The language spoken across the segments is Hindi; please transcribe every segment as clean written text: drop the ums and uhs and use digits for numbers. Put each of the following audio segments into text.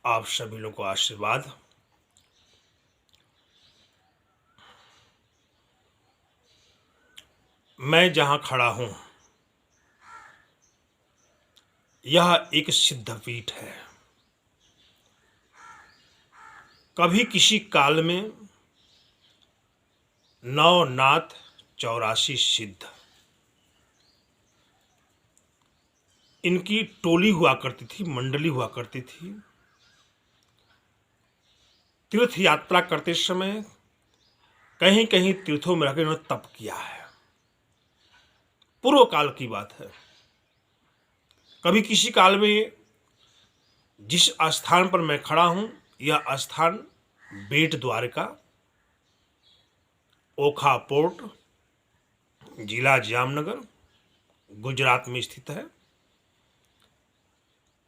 आप सभी लोगों को आशीर्वाद। मैं जहां खड़ा हूं यह एक सिद्धपीठ है। कभी किसी काल में 9 नाथ 84 सिद्ध इनकी टोली हुआ करती थी, मंडली हुआ करती थी। तीर्थ यात्रा करते समय कहीं कहीं तीर्थों में रहकर इन्होंने तप किया है। पूर्व काल की बात है। कभी किसी काल में जिस स्थान पर मैं खड़ा हूं यह स्थान बेट द्वारका, ओखा पोर्ट, जिला जामनगर, गुजरात में स्थित है।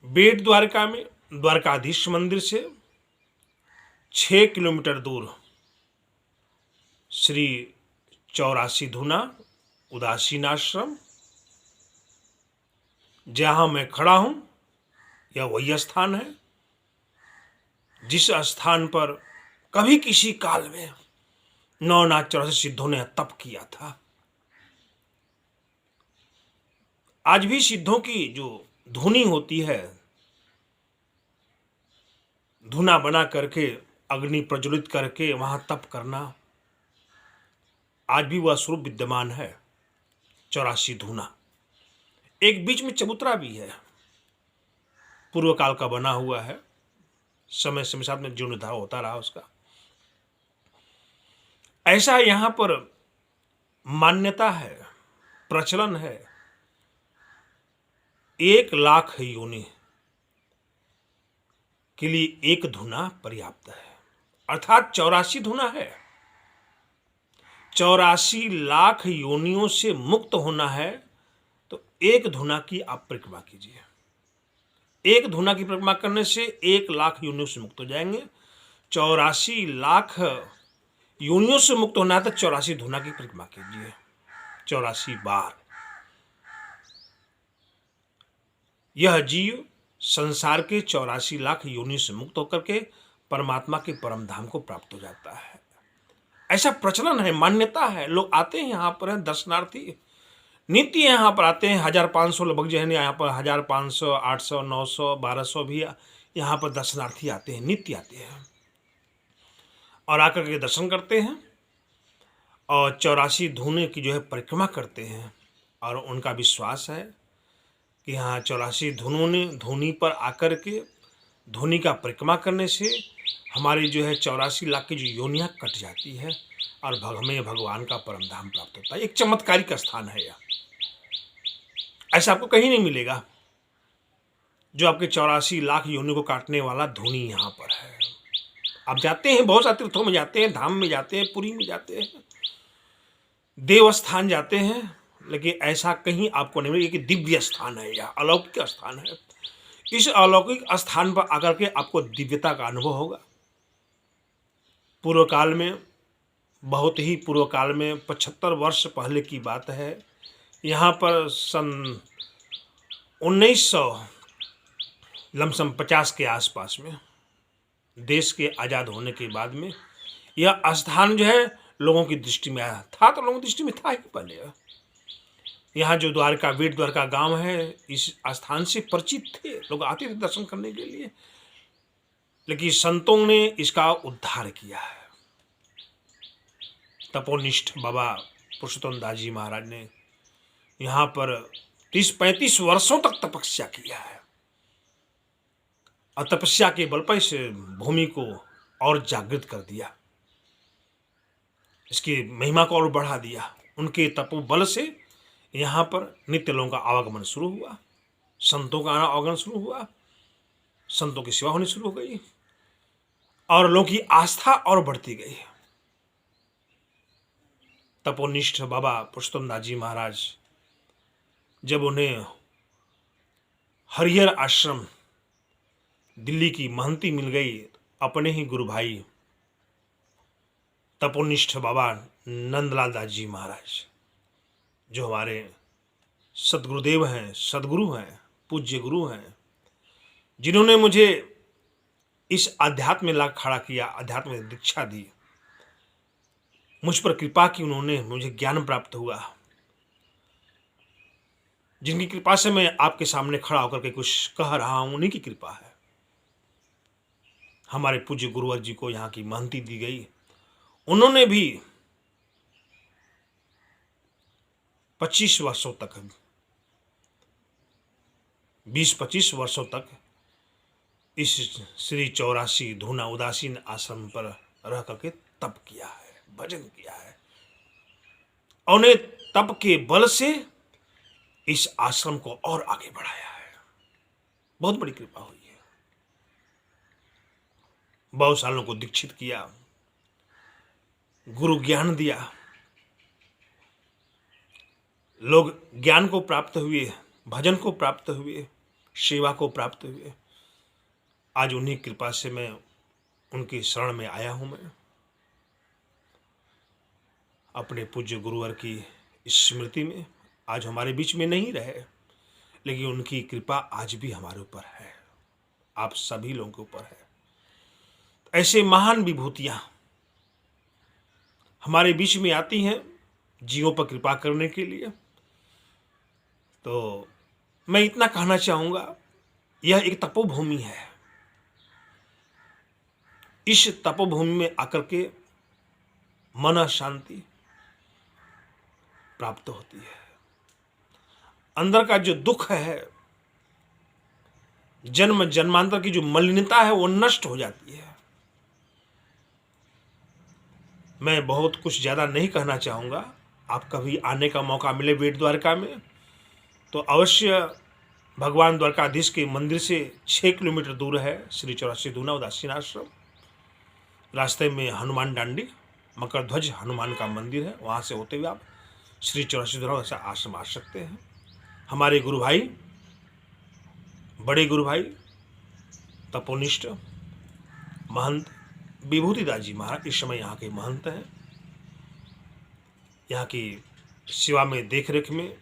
बेट द्वारका में द्वारकाधीश मंदिर से 6 किलोमीटर दूर श्री 84 धुना उदासीन आश्रम, जहां मैं खड़ा हूं यह वही स्थान है जिस स्थान पर कभी किसी काल में 9 नाथ 84 सिद्धों ने तप किया था। आज भी सिद्धों की जो धुनी होती है, धुना बना करके अग्नि प्रज्वलित करके वहां तप करना, आज भी वह स्वरूप विद्यमान है। 84 धुना एक बीच में चबूतरा भी है, पूर्व काल का बना हुआ है। समय समय साथ में जीर्णोद्धार होता रहा उसका। ऐसा यहां पर मान्यता है, प्रचलन है। 1 लाख योनि के लिए एक धुना पर्याप्त है, अर्थात 84 धुना है। 84 लाख योनियों से मुक्त होना है तो एक धुना की आप परिक्रमा कीजिए। एक धुना की परिक्रमा करने से 1 लाख योनियों से मुक्त हो जाएंगे। 84 लाख योनियों से मुक्त होना है तो 84 धुना की परिक्रमा कीजिए, 84 बार। यह जीव संसार के 84 लाख योनि से मुक्त होकर के परमात्मा के परम धाम को प्राप्त हो जाता है। ऐसा प्रचलन है, मान्यता है। लोग आते हैं यहाँ पर, दर्शनार्थी नित्य यहाँ पर आते हैं। 1500 लगभग जो है यहाँ पर 1500, 800, 900, 1200 भी यहाँ पर दर्शनार्थी आते हैं, नित्य आते हैं और आकर के दर्शन करते हैं और 84 धुने की जो है परिक्रमा करते हैं। और उनका विश्वास है कि यहाँ 84 धुनी पर आकर के धुनी का परिक्रमा करने से हमारी जो है 84 लाख की जो योनियाँ कट जाती है और हमें भगवान का परम धाम प्राप्त होता है। एक चमत्कारिक स्थान है यह, ऐसा आपको कहीं नहीं मिलेगा। जो आपके 84 लाख योनि को काटने वाला धुनी यहाँ पर है। आप जाते हैं, बहुत सारे तीर्थों में जाते हैं, धाम में जाते हैं, पुरी में जाते हैं, देवस्थान जाते हैं, लेकिन ऐसा कहीं आपको नहीं मिलेगा कि दिव्य स्थान है, यह अलौकिक स्थान है। इस अलौकिक स्थान पर आकर के आपको दिव्यता का अनुभव होगा। पूर्व काल में, बहुत ही पूर्व काल में 75 वर्ष पहले की बात है, यहाँ पर सन 1900 लमसम 50 के आसपास में, देश के आज़ाद होने के बाद में यह स्थान जो है लोगों की दृष्टि में आया था। तो लोगों की दृष्टि में था ही पहले। यहाँ जो द्वारका, बेट द्वारका गांव है, इस स्थान से परिचित थे, लोग आते थे दर्शन करने के लिए। लेकिन संतों ने इसका उद्धार किया है। तपोनिष्ठ बाबा पुरुषोत्तम दास जी महाराज ने यहाँ पर 30-35 वर्षों तक तपस्या किया है और तपस्या के बल पर इस भूमि को और जागृत कर दिया, इसकी महिमा को और बढ़ा दिया। उनके तपोबल से यहाँ पर नित्य लोगों का आवागमन शुरू हुआ, संतों का आवागमन शुरू हुआ, संतों की सेवा होनी शुरू हो गई और लोगों की आस्था और बढ़ती गई। तपोनिष्ठ बाबा पुरुषोत्तम दास जी महाराज जब उन्हें हरिहर आश्रम दिल्ली की महंती मिल गई, अपने ही गुरु भाई तपोनिष्ठ बाबा नंदलाल दास जी महाराज, जो हमारे सदगुरुदेव हैं, सदगुरु हैं, पूज्य गुरु हैं, जिन्होंने मुझे इस अध्यात्म में ला खड़ा किया, अध्यात्म में दीक्षा दी, मुझ पर कृपा की उन्होंने, मुझे ज्ञान प्राप्त हुआ, जिनकी कृपा से मैं आपके सामने खड़ा होकर के कुछ कह रहा हूं, उन्हीं की कृपा है। हमारे पूज्य गुरुवर जी को यहाँ की महंती दी गई, उन्होंने भी 25 वर्षों तक, 20-25 वर्षों तक इस श्री 84 धूना उदासीन आश्रम पर रह करके तप किया है, भजन किया है, और उन्हें तप के बल से इस आश्रम को और आगे बढ़ाया है। बहुत बड़ी कृपा हुई है। बहुत सालों को दीक्षित किया, गुरु ज्ञान दिया, लोग ज्ञान को प्राप्त हुए, भजन को प्राप्त हुए, सेवा को प्राप्त हुए। आज उन्हीं कृपा से मैं उनकी शरण में आया हूं। मैं अपने पूज्य गुरुवर की स्मृति में आज हमारे बीच में नहीं रहे, लेकिन उनकी कृपा आज भी हमारे ऊपर है, आप सभी लोगों के ऊपर है। ऐसे महान विभूतियां हमारे बीच में आती हैं जीवों पर कृपा करने के लिए। तो मैं इतना कहना चाहूंगा, यह एक तपोभूमि है। इस तपोभूमि में आकर के मन शांति प्राप्त होती है, अंदर का जो दुख है, जन्म जन्मांतर की जो मलिनता है, वो नष्ट हो जाती है। मैं बहुत कुछ ज्यादा नहीं कहना चाहूंगा। आप कभी आने का मौका मिले बेट द्वारका में तो अवश्य, भगवान द्वारकाधीश के मंदिर से 6 किलोमीटर दूर है श्री 84 धूना उदासीन आश्रम। रास्ते में हनुमान डांडी, मकर ध्वज हनुमान का मंदिर है, वहाँ से होते हुए आप श्री 84 धूना उदासीन आश्रम आ सकते हैं। हमारे गुरु भाई, बड़े गुरु भाई, तपोनिष्ठ महंत विभूतिदास जी महाराज इस समय यहाँ के महंत हैं। यहाँ की सेवा में, देख रेख में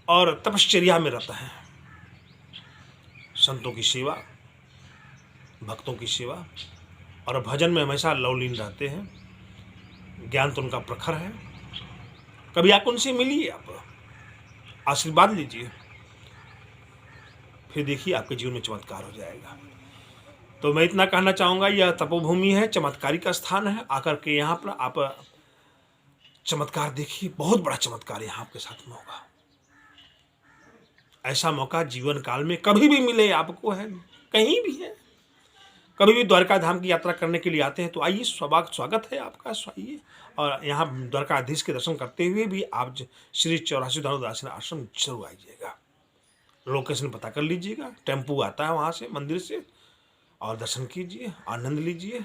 और तपश्चर्या में रहता है। संतों की सेवा, भक्तों की सेवा और भजन में हमेशा लवलीन रहते हैं। ज्ञान तो उनका प्रखर है। कभी आप उनसे मिलिए, आप आशीर्वाद लीजिए, फिर देखिए आपके जीवन में चमत्कार हो जाएगा। तो मैं इतना कहना चाहूँगा, यह तपोभूमि है, चमत्कारी का स्थान है। आकर के यहाँ पर आप चमत्कार देखिए, बहुत बड़ा चमत्कार यहाँ आपके साथ में होगा। ऐसा मौका जीवन काल में कभी भी मिले आपको, है कहीं भी है, कभी भी द्वारका धाम की यात्रा करने के लिए आते हैं तो आइए, स्वागत है आपका, आइए। और यहाँ द्वारकाधीश के दर्शन करते हुए भी आप श्री 84 धूना उदासीन आश्रम जरूर आइएगा। लोकेशन पता कर लीजिएगा, टेम्पू आता है वहाँ से, मंदिर से, और दर्शन कीजिए, आनंद लीजिए।